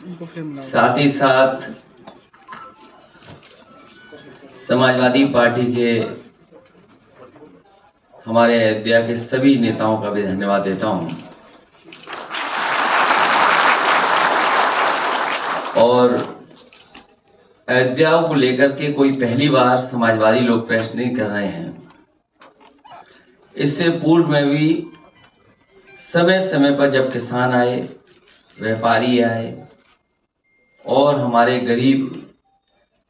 साथ ही साथ समाजवादी पार्टी के हमारे अयोध्या के सभी नेताओं का भी धन्यवाद देता हूं। और अयोध्या को लेकर के कोई पहली बार समाजवादी लोग प्रश्न नहीं कर रहे हैं। इससे पूर्व में भी समय समय पर जब किसान आए, व्यापारी आए और हमारे गरीब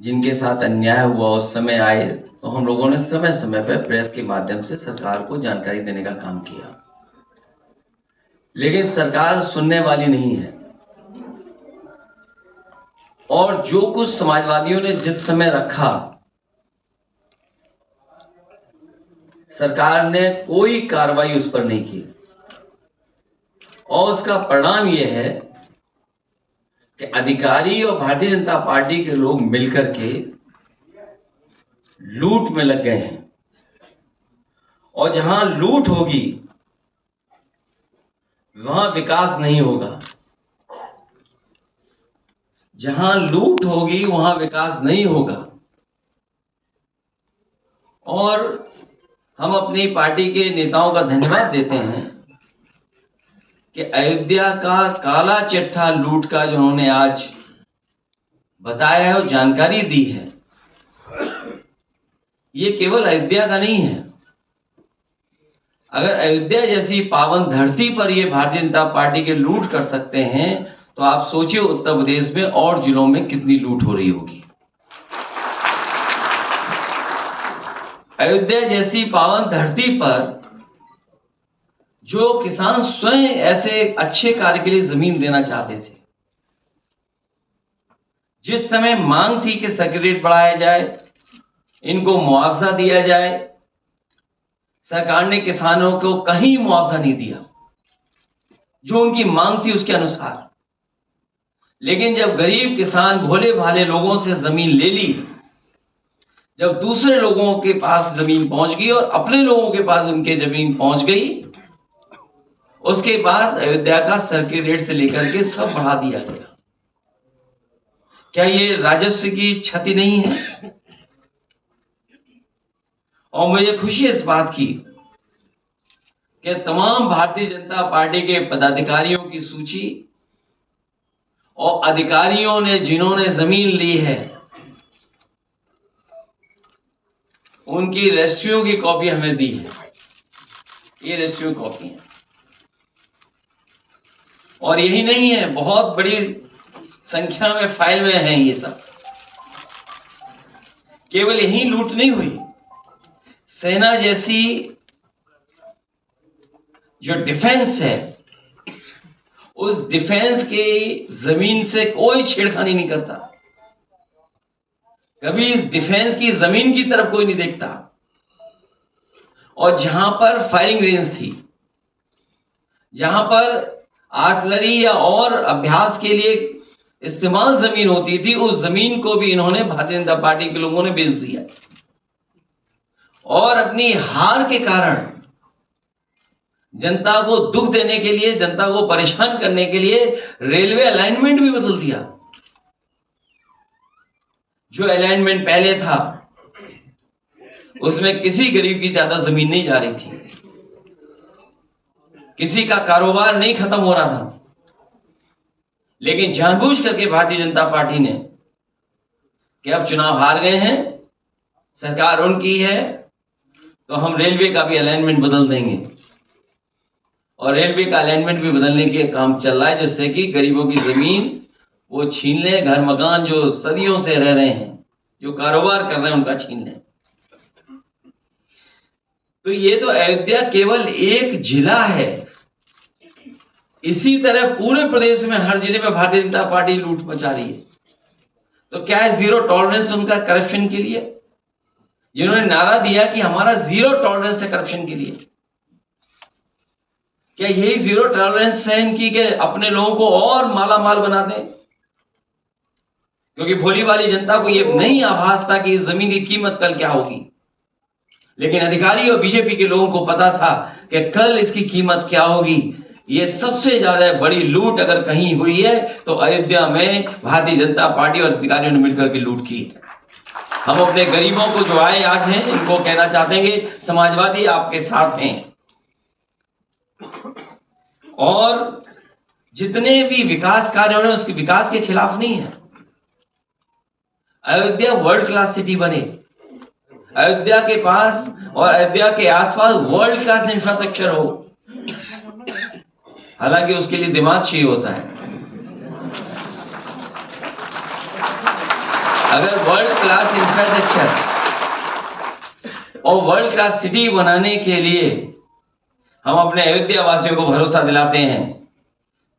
जिनके साथ अन्याय हुआ उस समय आए, तो हम लोगों ने समय समय पर प्रेस के माध्यम से सरकार को जानकारी देने का काम किया, लेकिन सरकार सुनने वाली नहीं है। और जो कुछ समाजवादियों ने जिस समय रखा, सरकार ने कोई कार्रवाई उस पर नहीं की। और उसका परिणाम यह है कि अधिकारी और भारतीय जनता पार्टी के लोग मिलकर के लूट में लग गए हैं। और जहां लूट होगी वहां विकास नहीं होगा। जहां लूट होगी वहां विकास नहीं होगा। और हम अपनी पार्टी के नेताओं का धन्यवाद देते हैं कि अयोध्या का काला चिट्ठा लूट का जो उन्होंने आज बताया है और जानकारी दी है, ये केवल अयोध्या का नहीं है। अगर अयोध्या जैसी पावन धरती पर ये भारतीय जनता पार्टी के लूट कर सकते हैं, तो आप सोचिए उत्तर प्रदेश में और जिलों में कितनी लूट हो रही होगी। अयोध्या जैसी पावन धरती पर जो किसान स्वयं ऐसे अच्छे कार्य के लिए जमीन देना चाहते थे, जिस समय मांग थी कि सर्किट रेट बढ़ाया जाए, इनको मुआवजा दिया जाए, सरकार ने किसानों को कहीं मुआवजा नहीं दिया जो उनकी मांग थी उसके अनुसार। लेकिन जब गरीब किसान भोले भाले लोगों से जमीन ले ली, जब दूसरे लोगों के पास जमीन पहुंच गई और अपने लोगों के पास उनके जमीन पहुंच गई, उसके बाद अयोध्या का सर्किट रेट से लेकर के सब बढ़ा दिया गया। क्या ये राजस्व की क्षति नहीं है? और मुझे खुशी इस बात की कि तमाम भारतीय जनता पार्टी के पदाधिकारियों की सूची और अधिकारियों ने जिन्होंने जमीन ली है, उनकी रजिस्ट्रियों की कॉपी हमें दी है। ये रजिस्ट्रियों की कॉपी है। और यही नहीं है, बहुत बड़ी संख्या में फाइल में है ये सब। केवल यही लूट नहीं हुई, सेना जैसी जो डिफेंस है, उस डिफेंस की जमीन से कोई छेड़खानी नहीं करता। कभी इस डिफेंस की जमीन की तरफ कोई नहीं देखता। और जहां पर फायरिंग रेंज थी, जहां पर आर्टिलरी या और अभ्यास के लिए इस्तेमाल जमीन होती थी, उस जमीन को भी इन्होंने भारतीय जनता पार्टी के लोगों ने बेच दिया। और अपनी हार के कारण जनता को दुख देने के लिए, जनता को परेशान करने के लिए रेलवे अलाइनमेंट भी बदल दिया। जो अलाइनमेंट पहले था उसमें किसी गरीब की ज्यादा जमीन नहीं जा रही थी, किसी का कारोबार नहीं खत्म हो रहा था। लेकिन जानबूझ करके भारतीय जनता पार्टी ने कि अब चुनाव हार गए हैं, सरकार उनकी है, तो हम रेलवे का भी अलाइनमेंट बदल देंगे। और रेलवे का अलाइनमेंट भी बदलने के काम चल रहा है, जिससे कि गरीबों की जमीन वो छीन ले, घर मकान जो सदियों से रह रहे हैं, जो कारोबार कर रहे हैं, उनका छीन ले। तो ये तो अयोध्या केवल एक जिला है। इसी तरह पूरे प्रदेश में हर जिले में भारतीय जनता पार्टी लूट मचा रही है। तो क्या है जीरो टॉलरेंस उनका करप्शन के लिए, जिन्होंने नारा दिया कि हमारा जीरो टॉलरेंस है करप्शन के लिए? क्या यही जीरो टॉलरेंस है इनकी कि अपने लोगों को और माला माल बना दें? क्योंकि भोली वाली जनता को यह नहीं आभास था कि इस जमीन की कीमत कल क्या होगी, लेकिन अधिकारी और बीजेपी के लोगों को पता था कि कल इसकी कीमत क्या होगी। ये सबसे ज्यादा बड़ी लूट अगर कहीं हुई है तो अयोध्या में भारतीय जनता पार्टी और अधिकारियों ने मिलकर के लूट की है। हम अपने गरीबों को जो आए आज हैं, इनको कहना चाहते हैं कि समाजवादी आपके साथ हैं और जितने भी विकास कार्य हो रहे हैं उसके विकास के खिलाफ नहीं है। अयोध्या वर्ल्ड क्लास सिटी बने, अयोध्या के पास और अयोध्या के आसपास वर्ल्ड क्लास इंफ्रास्ट्रक्चर हो। हालांकि उसके लिए दिमाग चाहिए होता है। अगर वर्ल्ड क्लास इंफ्रास्ट्रक्चर और वर्ल्ड क्लास सिटी बनाने के लिए हम अपने अयोध्या वासियों को भरोसा दिलाते हैं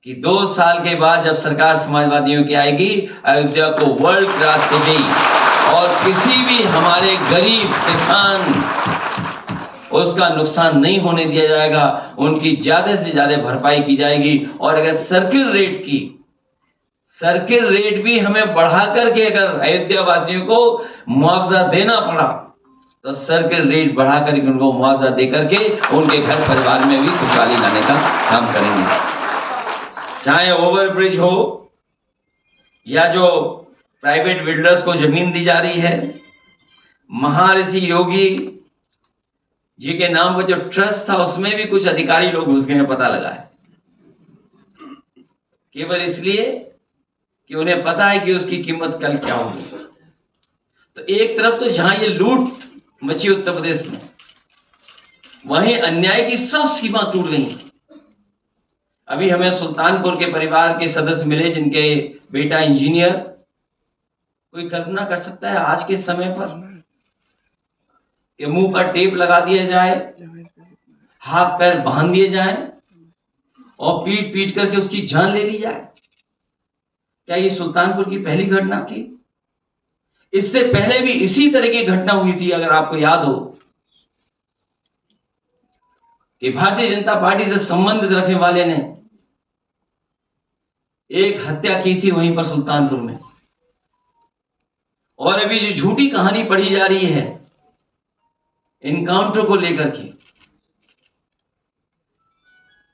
कि 2 साल के बाद जब सरकार समाजवादियों की आएगी, अयोध्या को वर्ल्ड क्लास सिटी और किसी भी हमारे गरीब किसान उसका नुकसान नहीं होने दिया जाएगा, उनकी ज्यादा से ज्यादा भरपाई की जाएगी। और अगर सर्किल रेट भी हमें बढ़ा करके अगर अयोध्या वासियों को मुआवजा देना पड़ा तो सर्किल रेट बढ़ा करके उनको मुआवजा दे करके उनके घर परिवार में भी खुशहाली लाने का काम करेंगे। चाहे ओवरब्रिज हो या जो प्राइवेट बिल्डर्स को जमीन दी जा रही है, महर्षि योगी जी के नाम पर जो ट्रस्ट था उसमें भी कुछ अधिकारी लोग घुस गए हैं, पता लगा है, केवल इसलिए कि उन्हें पता है कि उसकी कीमत कल क्या होगी। तो एक तरफ तो जहां ये लूट मची उत्तर प्रदेश में, वहीं अन्याय की सब सीमा टूट गई। अभी हमें सुल्तानपुर के परिवार के सदस्य मिले जिनके बेटा इंजीनियर। कोई कल्पना कर सकता है आज के समय पर कि मुंह पर टेप लगा दिया जाए, हाथ पैर बांध दिए जाए और पीट पीट करके उसकी जान ले ली जाए? क्या ये सुल्तानपुर की पहली घटना थी? इससे पहले भी इसी तरह की घटना हुई थी। अगर आपको याद हो कि भारतीय जनता पार्टी से संबंधित रखने वाले ने एक हत्या की थी वहीं पर सुल्तानपुर में। और अभी जो झूठी कहानी पढ़ी जा रही है इनकाउंटर को लेकर के,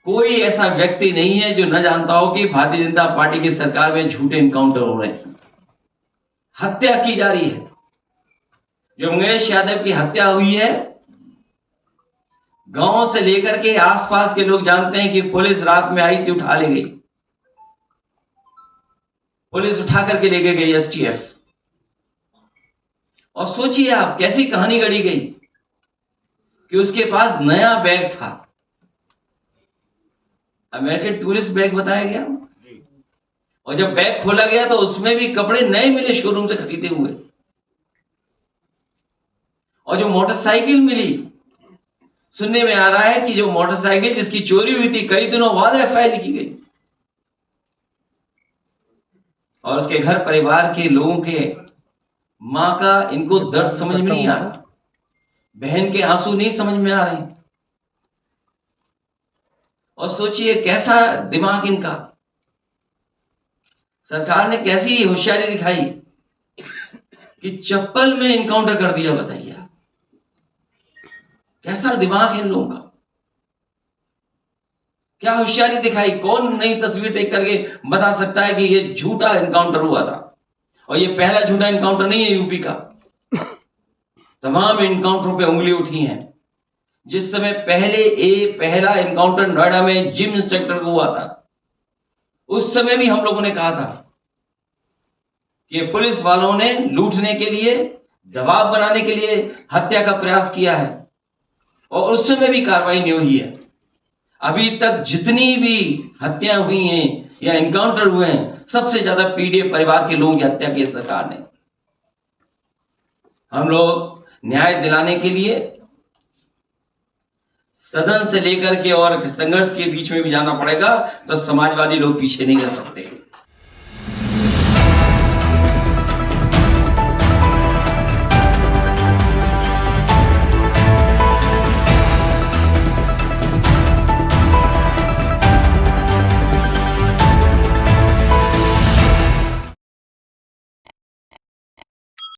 कोई ऐसा व्यक्ति नहीं है जो न जानता हो कि भारतीय जनता पार्टी की सरकार में झूठे इनकाउंटर हो रहे हैं, हत्या की जा रही है। जो मंगेश यादव की हत्या हुई है, गांव से लेकर के आसपास के लोग जानते हैं कि पुलिस रात में आई थी, उठा ले गई, पुलिस उठा करके लेके गई एसटीएफ। और सोचिए आप कैसी कहानी गढ़ी गई कि उसके पास नया बैग था, अमेरिकन टूरिस्ट बैग बताया गया, और जब बैग खोला गया तो उसमें भी कपड़े नए मिले शोरूम से खरीदे हुए। और जो मोटरसाइकिल मिली, सुनने में आ रहा है कि जो मोटरसाइकिल जिसकी चोरी हुई थी कई दिनों बाद एफआईआर लिखी गई और उसके घर परिवार के लोगों के मां का इनको दर्द समझ में नहीं आ रहा, बहन के आंसू नहीं समझ में आ रहे। और सोचिए कैसा दिमाग इनका, सरकार ने कैसी होशियारी दिखाई कि चप्पल में इनकाउंटर कर दिया। बताइए कैसा दिमाग है इन लोगों का, क्या होशियारी दिखाई। कौन नई तस्वीर देख करके बता सकता है कि ये झूठा इनकाउंटर हुआ था? और ये पहला झूठा इनकाउंटर नहीं है यूपी का, तमाम इनकाउंटरों पे उंगली उठी है। जिस समय पहला इनकाउंटर नोएडा में जिम इंस्ट्रक्टर को हुआ था, उस समय भी हम लोगों ने कहा था कि पुलिस वालों ने लूटने के लिए, दबाव बनाने के लिए हत्या का प्रयास किया है, और उस समय भी कार्रवाई नहीं हुई है। अभी तक जितनी भी हत्या हुई हैं या इनकाउंटर हुए हैं, सबसे ज्यादा पीड़ित परिवार के लोगों की हत्या की सरकार ने। हम लोग न्याय दिलाने के लिए सदन से लेकर के और संघर्ष के बीच में भी जाना पड़ेगा, तो समाजवादी लोग पीछे नहीं रह सकते।